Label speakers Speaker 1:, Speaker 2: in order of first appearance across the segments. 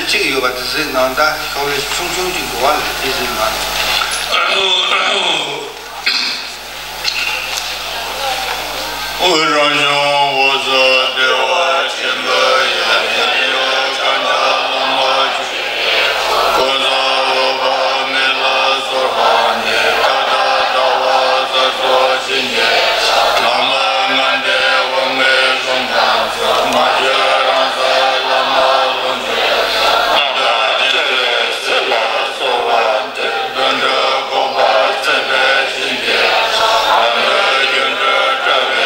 Speaker 1: 这个有吧？只是让他后来从就过来，这是嘛？我让兄，我说对我前辈也有看到我去，我说我把没了说话呢，看到我在说心结，那么慢的我没空看着，马上让他那么冷静，那个这个是我说完的，跟着我把这个心结，俺们跟着这个。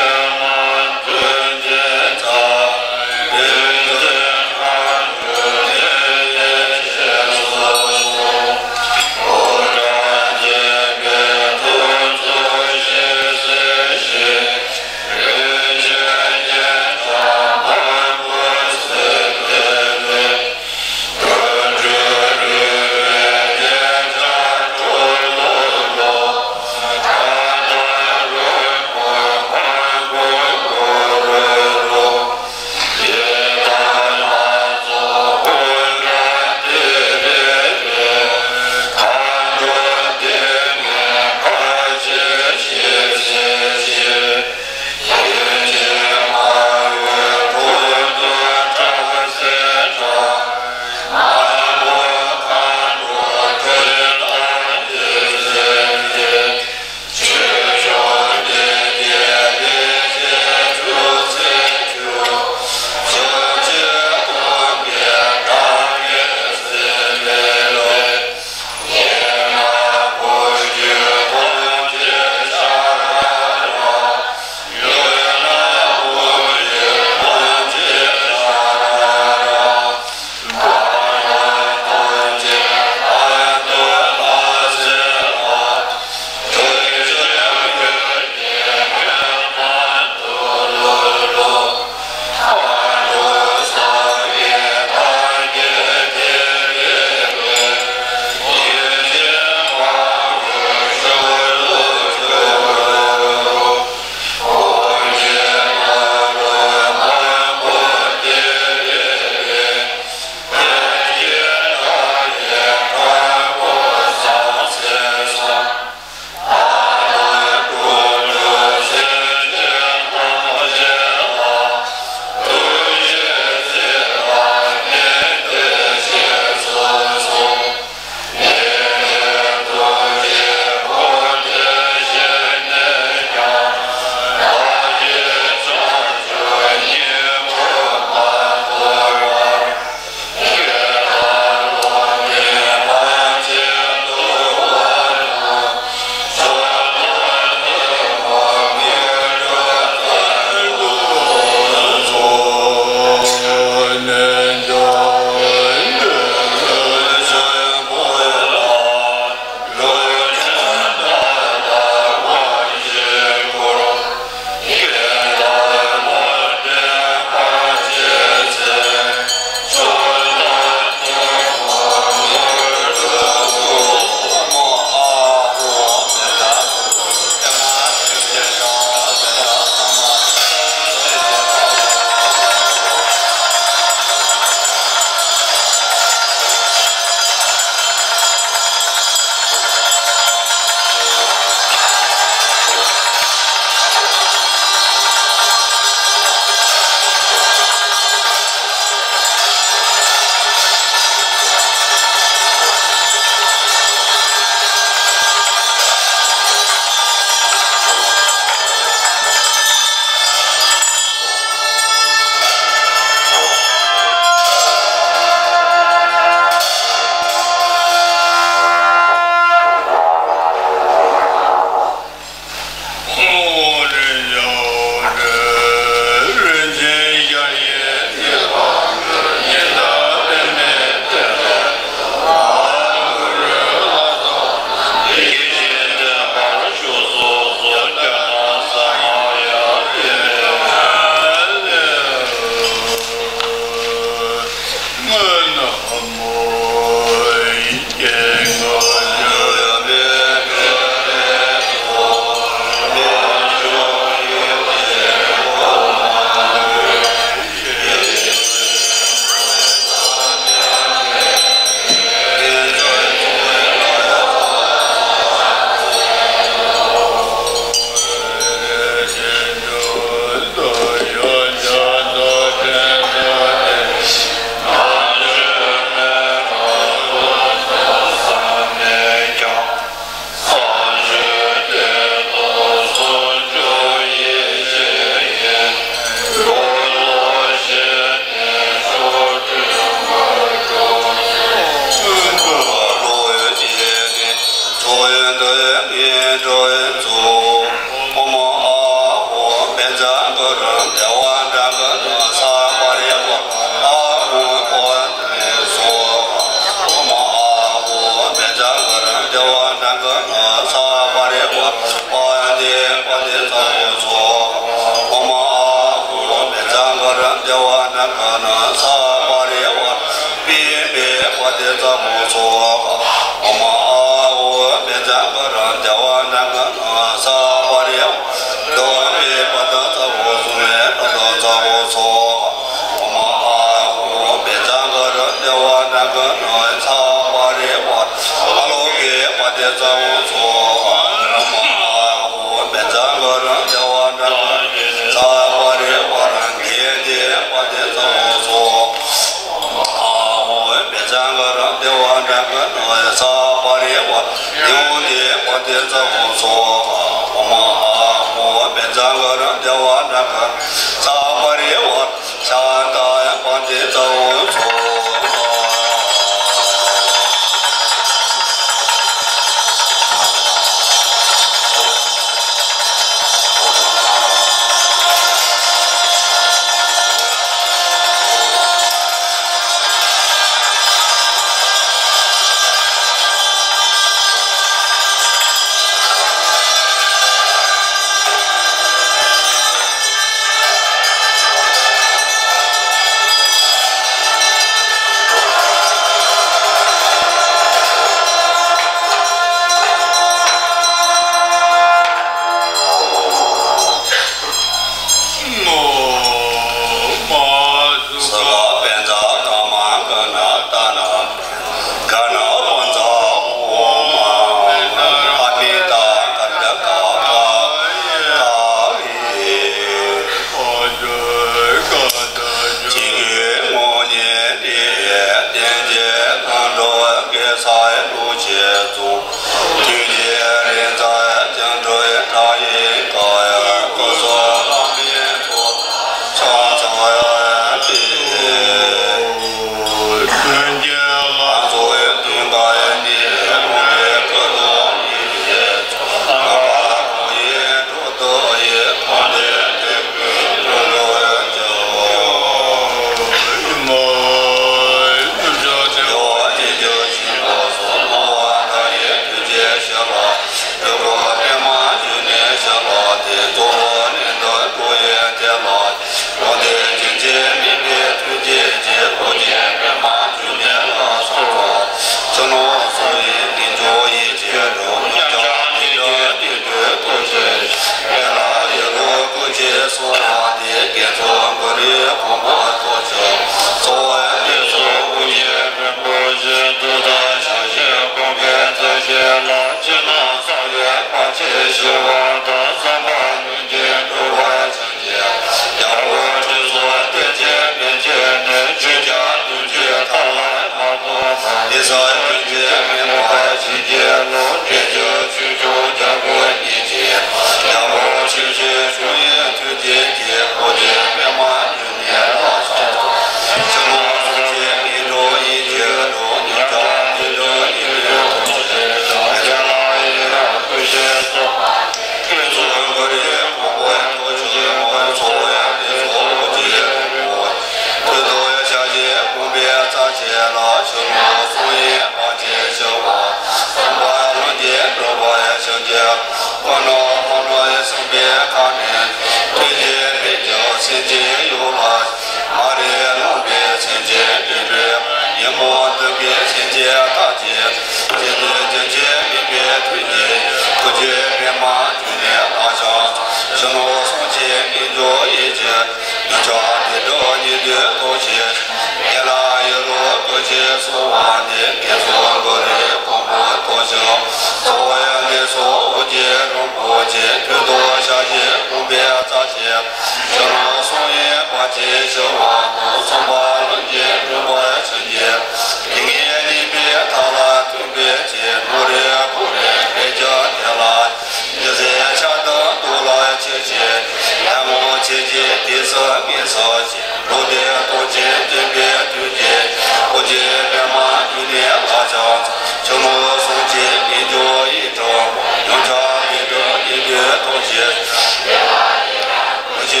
Speaker 1: 接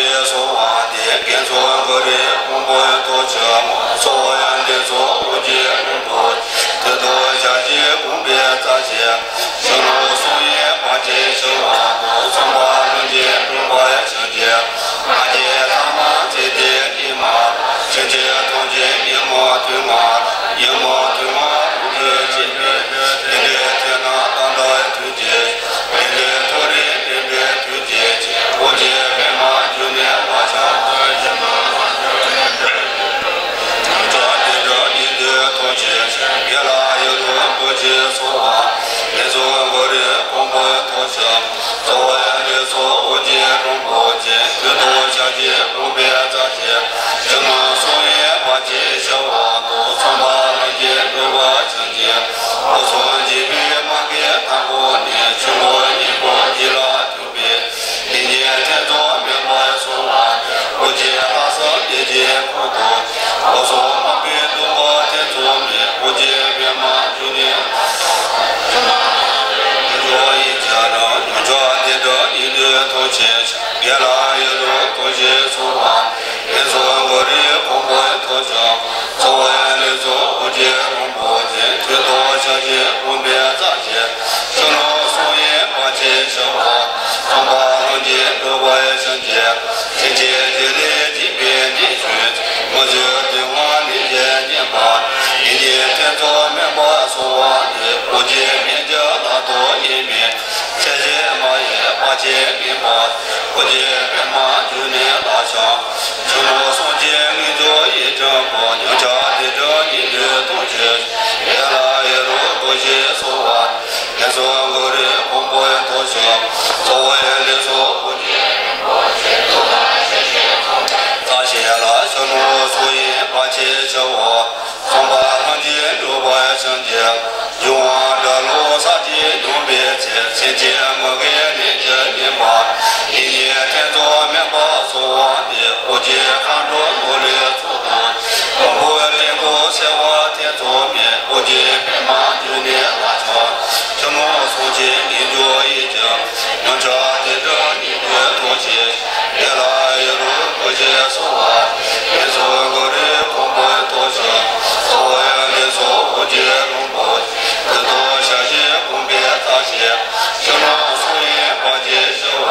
Speaker 1: 波多车莫所愿的所无界人多，得多下界公别杂界，修罗所业化界修王多，从化人界中化也成界，阿界他妈界界一马，成界同界一魔对马，一魔对马不可界别，一别天那当道对界，一别脱离一别对界，我界别马就念瓦强。别拉有多不接说话，别说我的公婆多少，做我的错我接中不接，越多小姐不别杂些，什么所以把接小话多，从把人接对我情节，我说几笔马给谈过年，全国一国一拉特别，一年天做明白说话，我接他生一接不多，我说马别多我天做面。我接别马就念，我一家人用着的着一的头钱，别拉一路多些说话，别说我的公婆多少，做我的做我接公婆接，最多小姐我别杂些，就能所以把钱生活，从把人接都我也想接，姐姐姐的几遍的去，我就对我理解念吧。一年天做面包说完的，我见面就拿多一面，谢谢马爷把钱给我，我见面马就念大枪，就我送钱给做一整包，牛家的这一的东西，别来一路多些说话，别说我的公婆多少，做我也得说我的公婆多少，咋写了小路所以把钱小我。从把上街路把上街，用这路上街东边街，前街我给你这面包，一年天做面包做完的，我姐看着努力做多，我天过写我天做面，我姐别忙就念拉长，什么送钱你做一经，能家的这你别多些，别来一路不接说话，别说我的公婆多少。所谓的说我接中国，最多下些公别杂些，就让所以把接小我，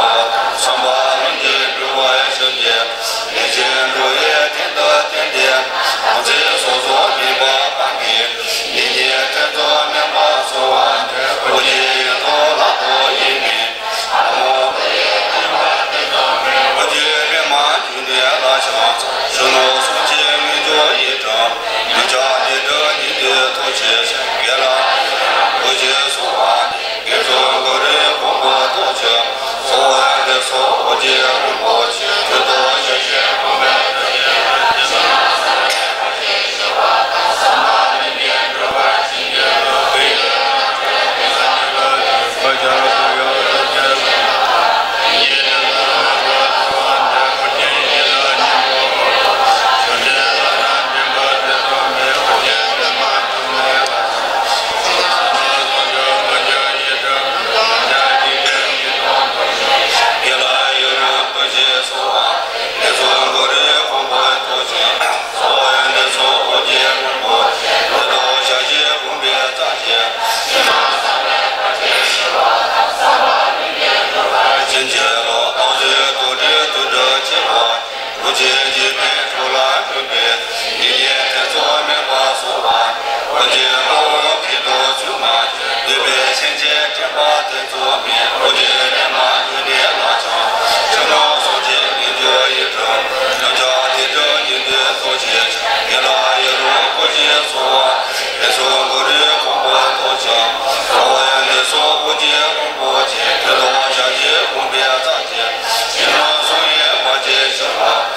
Speaker 1: 上把人家对我也小姐，年轻人也听得点点，我这说说明白半边，一年天做面包说完，我接多拉多一面，我接面嘛就念拉长，就让所见没做一张。你家的这你的多些，别了，我接说话，别说我的公婆多些，说完的说我接公婆去，最多谢谢公婆这些，我姐姐别出来分别，一年天做面包说完，我姐我皮多就买，对别前姐这把的做面，我姐连马就连拉长，什么说姐你就一整，人家的这你的多些，别来一路我姐说完，别说我的公婆多少，我也得说我姐公婆姐，最多下姐公别咋姐，什么所以我姐小话。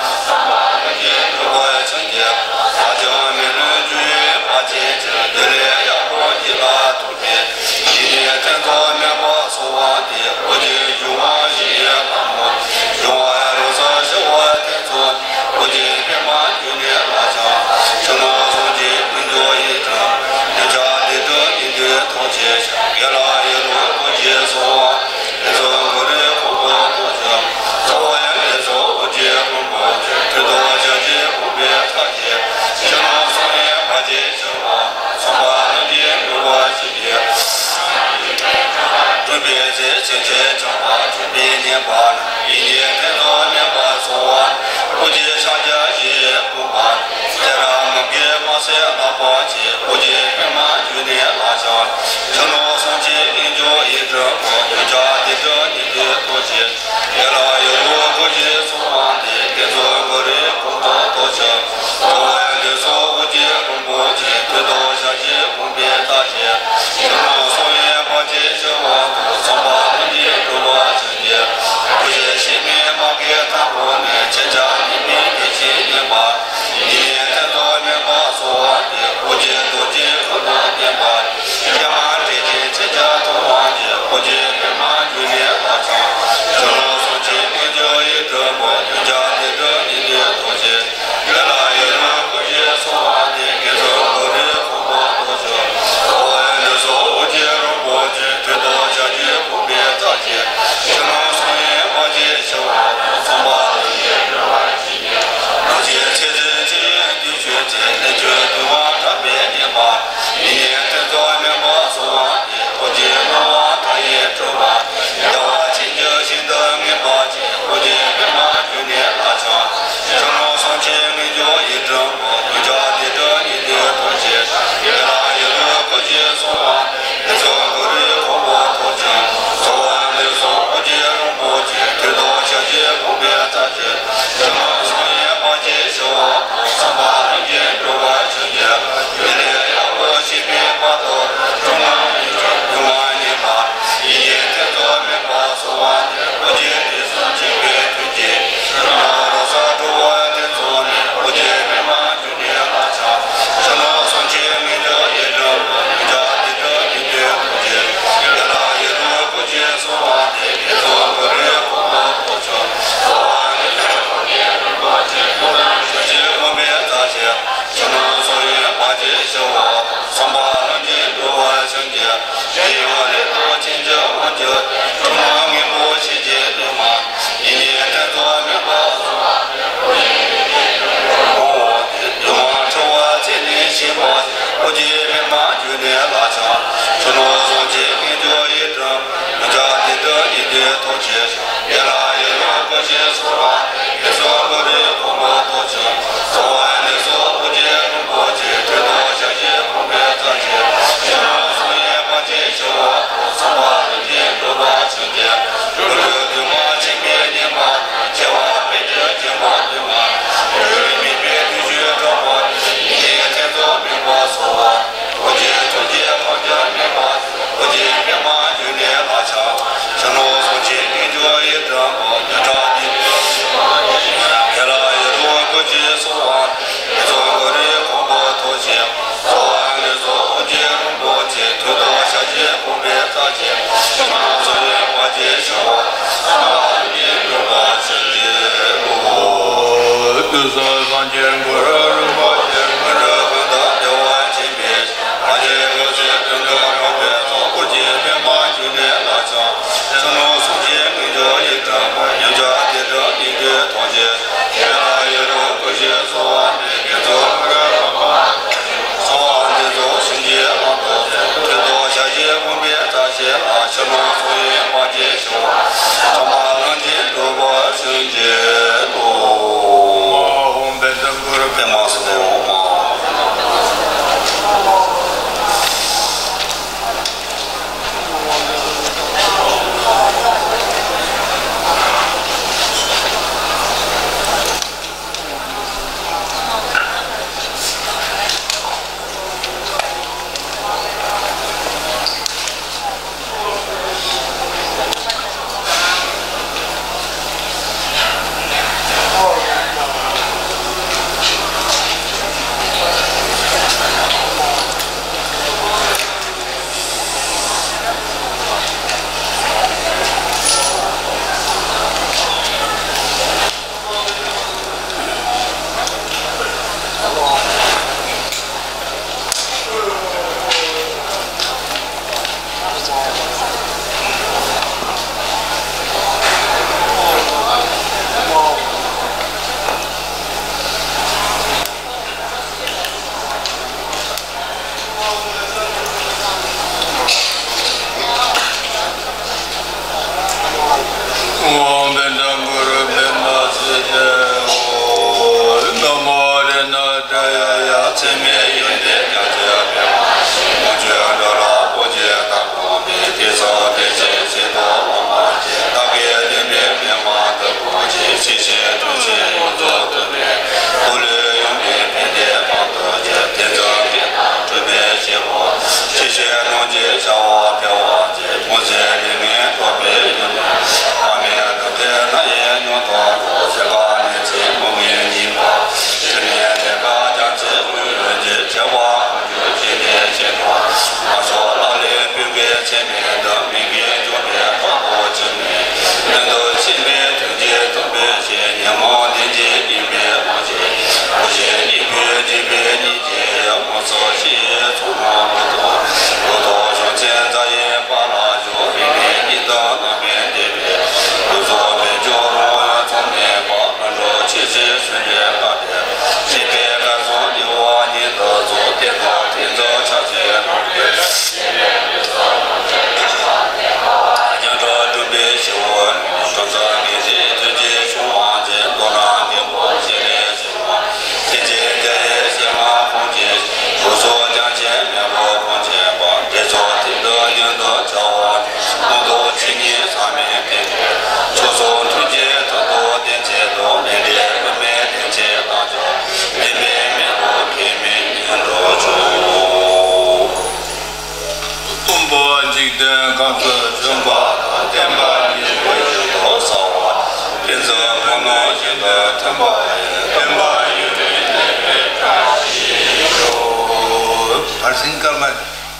Speaker 1: Hãy subscribe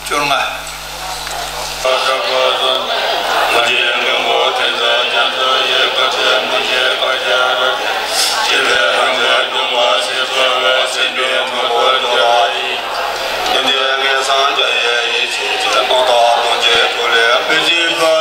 Speaker 1: cho kênh Ghiền Mì Gõ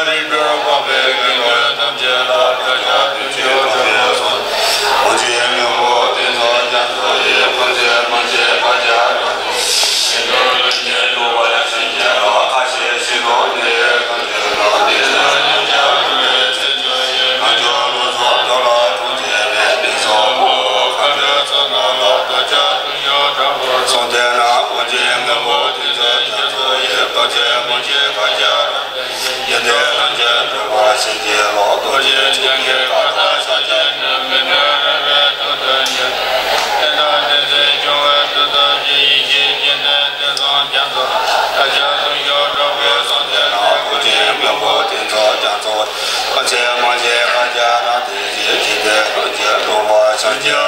Speaker 1: để không bỏ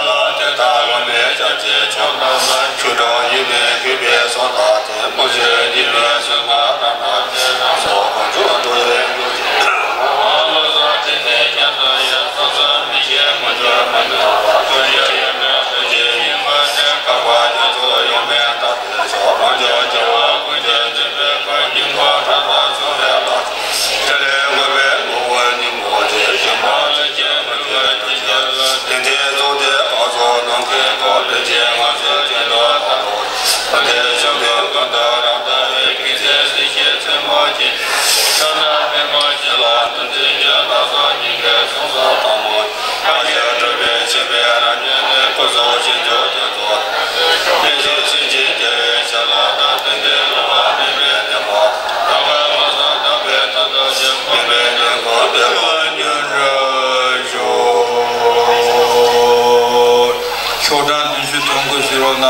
Speaker 1: lỡ 不走心就得做，别走心情节下来的等别路啊，别别的话，大概我说特别的东西，别别的话，别乱人说，挑战必须通过许多难。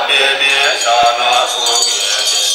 Speaker 2: 别别下那树叶的。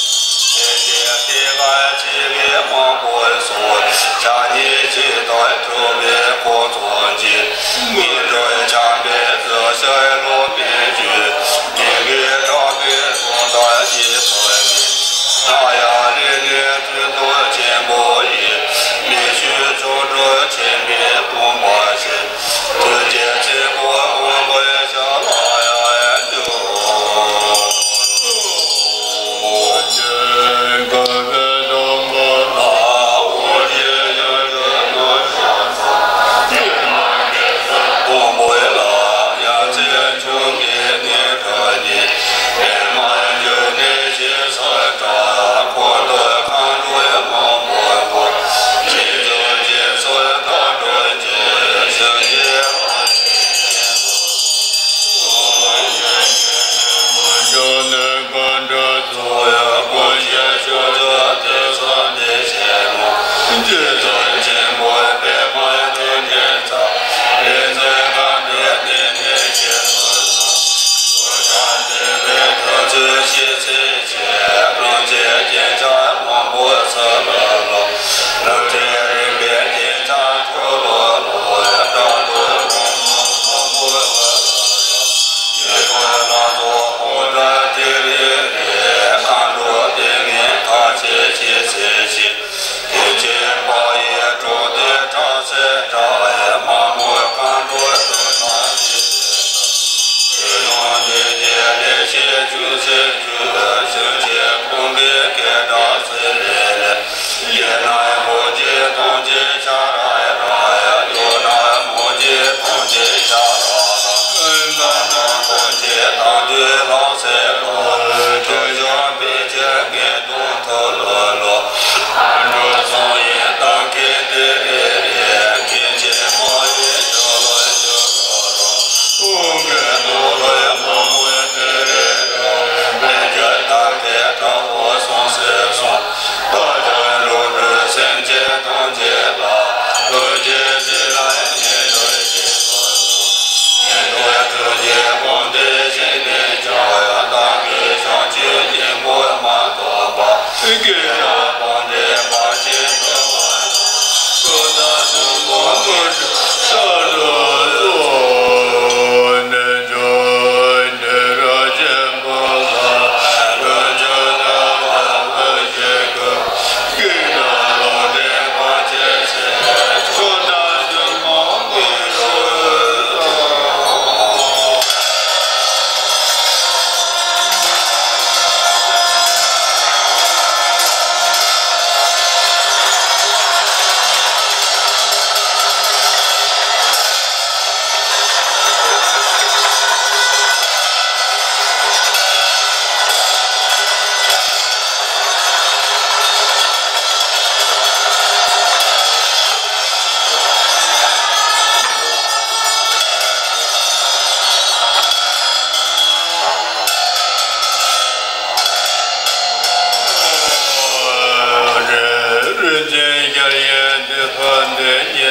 Speaker 1: Thank you.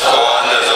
Speaker 1: Go on,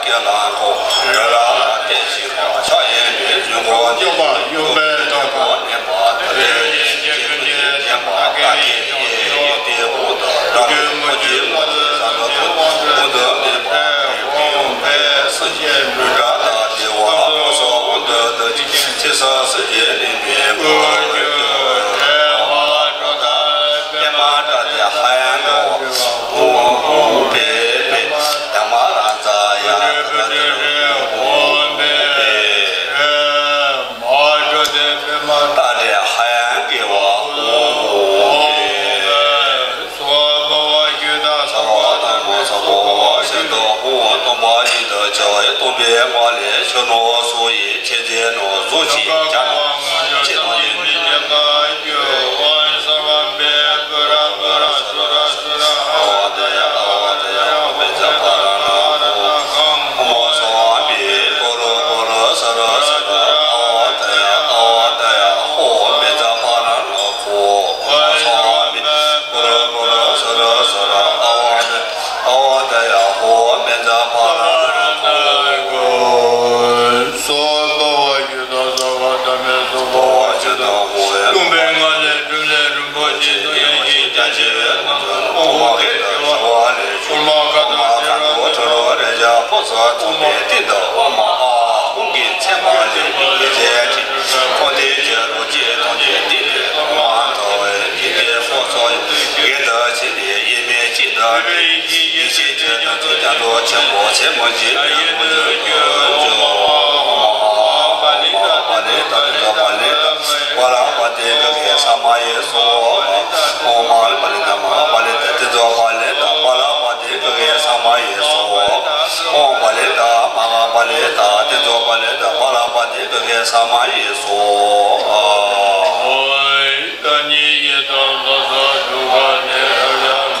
Speaker 2: 给拉高，热拉电信号，下言语如果你有被中国年华，特别结婚年华大给也得不得，让我的我的三个多我的年华有被世界如热大的我，我说我的介绍世界里面我有。东边我嘞，小诺所以天天诺如今家诺，见到你们两个有万三万别个啦个啦说啦说啦，好的呀好的呀，我们这巴拉拉我莫说别波罗波罗说啦说啦，好的呀好的呀，我们这巴拉拉苦，莫说别波罗波罗说啦说啦，好的呀，我们这巴拉。说中间领导我们红给前方的一些红的这路街中间地的马头一点火烧给的起的一面记得一些这种就叫做前模记我就我让我这个给什么也说我妈的把你干嘛把你这做把你的我让我这个给什么也说我把你的妈妈把你的这做把你的我让我这个给什么也说我你也到多少如果你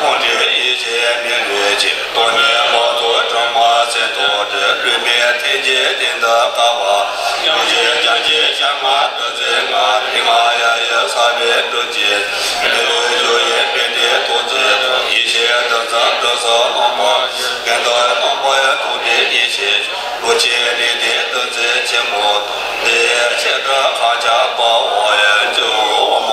Speaker 2: 空的一切明日节多年我做这么些多的里面天界定的高瓦有些讲解像我的这个你妈呀也啥别都接有也别的多接一切都是都是老婆跟到老婆也都的一切我接你的都是节目的这个大家把我也就我们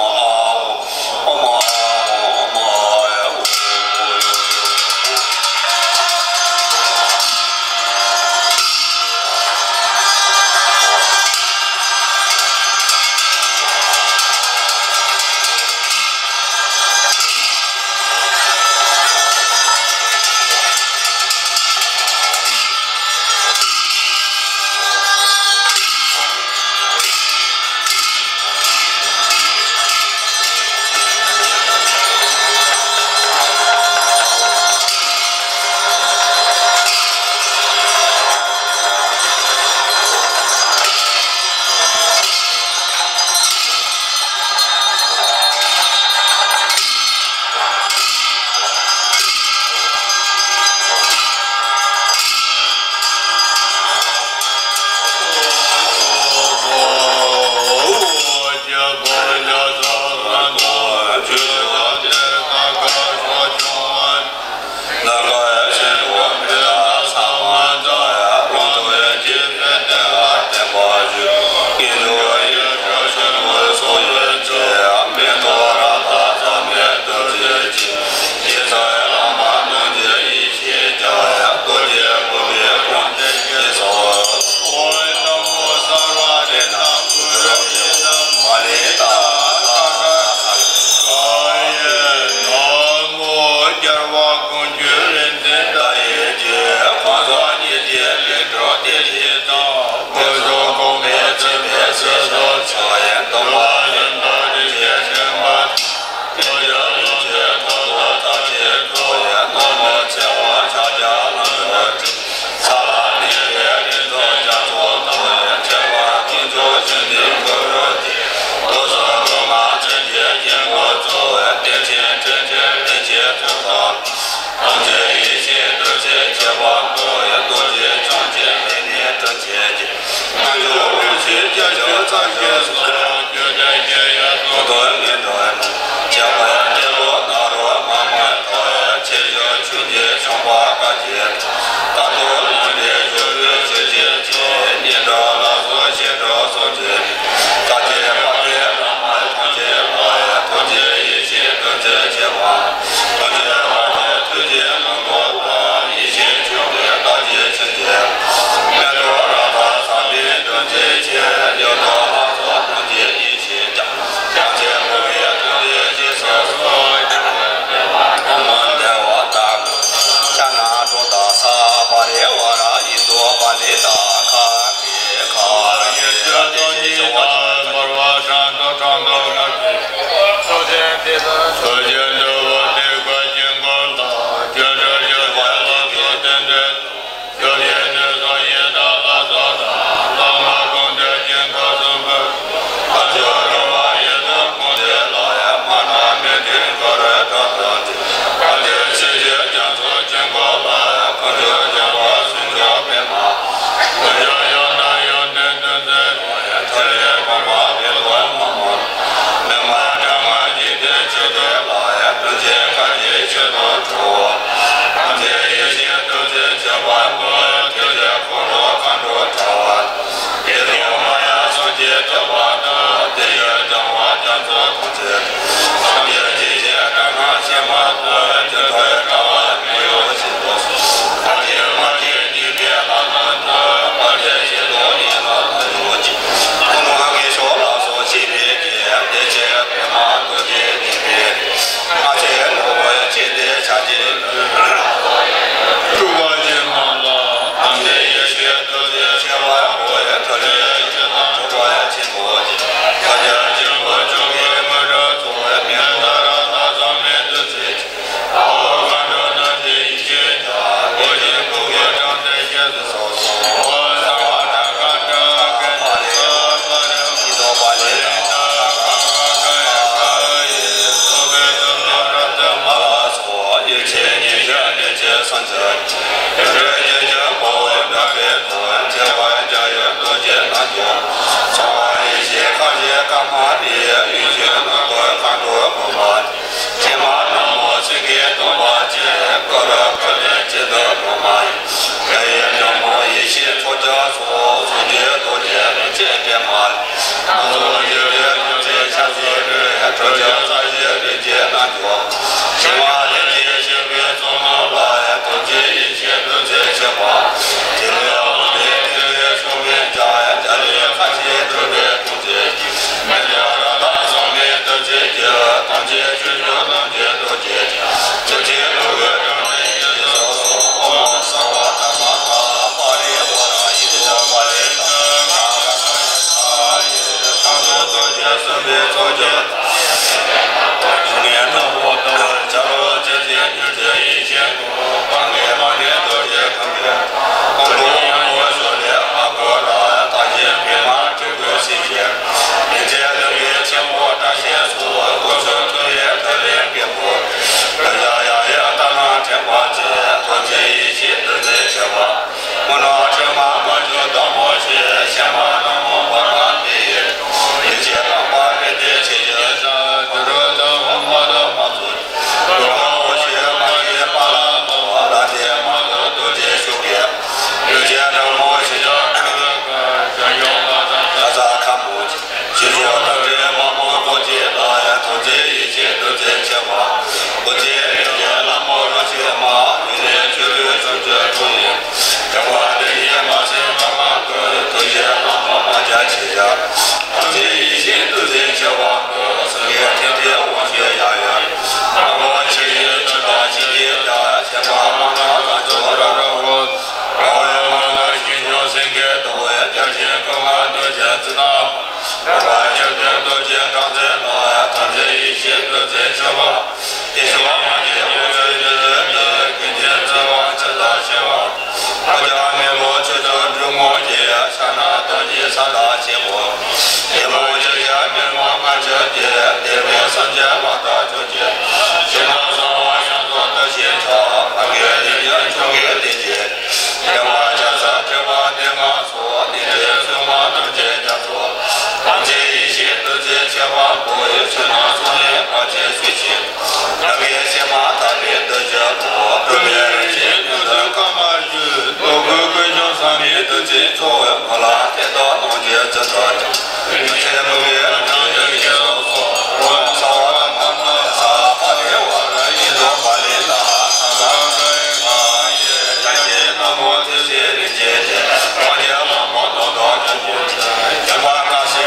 Speaker 2: 结生命作结。年头我的假如这些日子一切过，半年半年都结看见，我说的阿哥来大姐别骂这个世界，人家都也见我大些说，我说这也特别别过，人家也大拿天花姐，我这一切都在想我，我拿这妈妈就当我去，想我当我把他的，一切当把人的亲人上，就这当我的妈祖，如果我去把这把拉我那天妈祖都结束了，有些让我去这大家看不见，就说当这妈妈过节了呀，同这一切都在想我，过节人家那么多钱嘛，人家绝对是这主意，这话的也嘛是妈妈哥，都些妈妈家亲家，同这一切都在想我，是也天天我学呀呀，我去这大姐家，想妈妈那做着我，我也妈妈心中生个多呀，这些公安都知道。我今天都见刚才了，他这一切都在这吧？你说嘛？你不是跟前这往这大些吧？我家没我这这周末节，上那等你上大节目，你不这些没我们这节，你别上节往大这节，现在说我想做的现场，俺给你人中给的节，你我这是这把你我说，你这是我能接着说。这一切都在前方，不会去那说的把这水情，那边先把他别的这路，这边人家都在干嘛去？都个个叫上面都在做呀，我哪天到农家这这，以前不别人家有些说，我少了妈妈啥把的我这一多把的拿，啥个啊也感谢那么这些的姐姐，我家妈妈都到这不去，这把那些。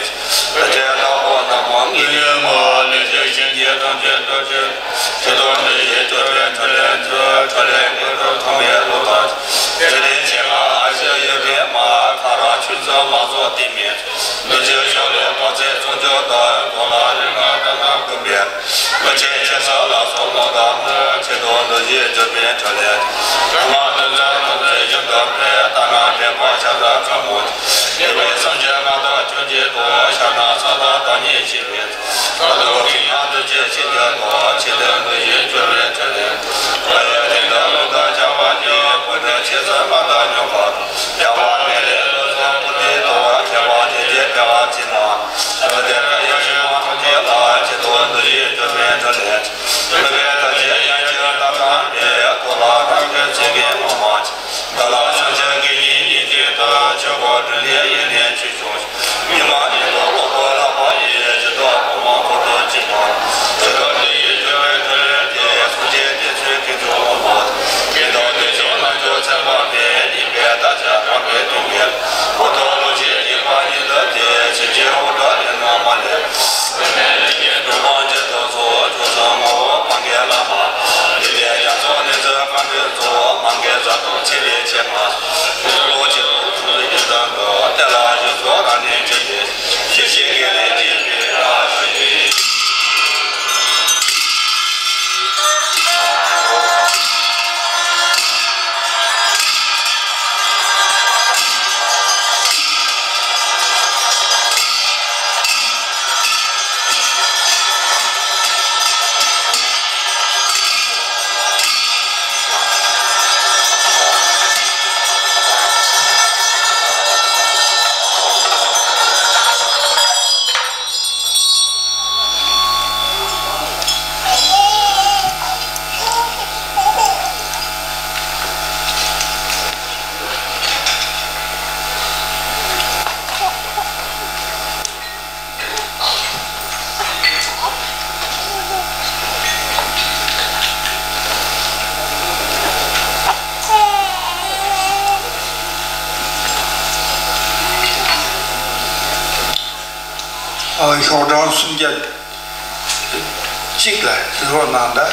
Speaker 2: 这老婆那光你嘛，那些情节当见到这，这段的也这边这连这这连个都他们也路到，这连前啊，还是有点嘛，看上去这嘛做地面，那就小的把这种叫的过来人啊，等等个边，我这介绍了说老大们，这段的也这边这连，嘛都在都在有个边，当然别把现在看不，因为上街嘛的就结多，像那啥的当年前面，那都平常的这些年多，现在的也这边这连，我也听到老大讲话的，或者其实嘛的讲话，讲话别的都说不得多，讲话姐姐讲话起嘛，那么这个也是嘛从前来，这多的也这边这连，这边的这眼睛大大别多了，那个这个妈妈，到了上街给你的结果这连一连去学，你妈你多我过了我也知道我妈不得劲嘛，这个你这边这连的福建的去给做我，给到的就那就在旁边里边大家旁边对面，我到了这里把你的直接我这里那么的，里面都忙着都做做什么忙给了嘛，里边要做的这方面做忙给这都起来钱嘛，我就一整个带了就做那年这些，谢谢给你这边啊。
Speaker 3: 校长孙家进来之后，哪的？